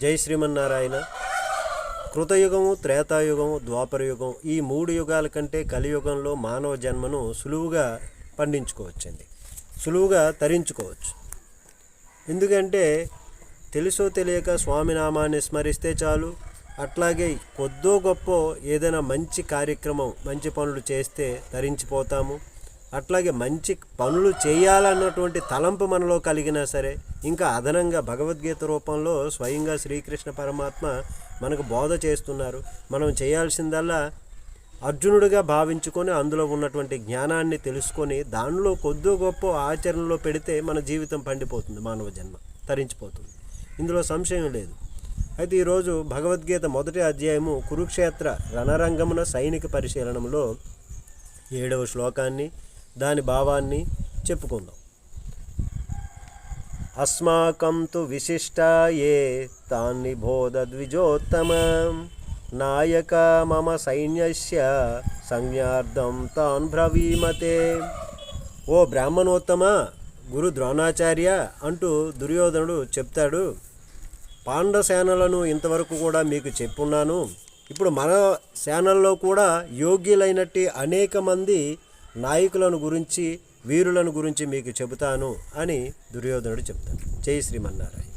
జై శ్రీమన్నారాయణ. కృతయుగము, త్రేతాయుగము, ద్వాపరయుగం ఈ 3 యుగాల కంటే కలియుగంలో మానవ జన్మను సులువుగా పండించుకోవచ్చండి, సులువుగా తరించుకోవచ్చు. ఎందుకంటే తెలుసో తెలియక స్వామినామాన్ని స్మరిస్తే చాలు. అట్లాగే కొద్దో గొప్ప ఏదైనా మంచి కార్యక్రమం, మంచి పనులు చేస్తే తరించిపోతాము. అట్లాగే మంచి పనులు చేయాలన్నటువంటి తలంపు మనలో కలిగినా సరే, ఇంకా అదనంగా భగవద్గీత రూపంలో స్వయంగా శ్రీకృష్ణ పరమాత్మ మనకు బోధ చేస్తున్నారు. మనం చేయాల్సిందల్లా అర్జునుడిగా భావించుకొని అందులో ఉన్నటువంటి జ్ఞానాన్ని తెలుసుకొని దానిలో కొద్దో గొప్ప ఆచరణలో పెడితే మన జీవితం పండిపోతుంది, మానవ జన్మ తరించిపోతుంది. ఇందులో సంశయం లేదు. అయితే ఈరోజు భగవద్గీత 1వ అధ్యాయము కురుక్షేత్ర రణరంగమున సైనిక పరిశీలనలో 7వ శ్లోకాన్ని, దాని భావాన్ని చెప్పుకుందాం. అస్మాకం తు విశిష్టాయే తాన్ని బోధ ద్విజోత్తమ నాయక మమ సైన్యస్య సంజ్ఞార్థం తాన్ బ్రవీమతే. ఓ బ్రాహ్మణోత్తమ, గురు ద్రోణాచార్య అంటూ దుర్యోధనుడు చెప్తాడు. పాండవ సేనలను ఇంతవరకు కూడా మీకు చెప్పున్నాను. ఇప్పుడు మన సేనల్లో కూడా యోగ్యులైనట్టి అనేక మంది నాయకులను గురించి, వీరులను గురించి మీకు చెబుతాను అని దుర్యోధనుడు చెప్తాడు. జై శ్రీమన్నారాయణ.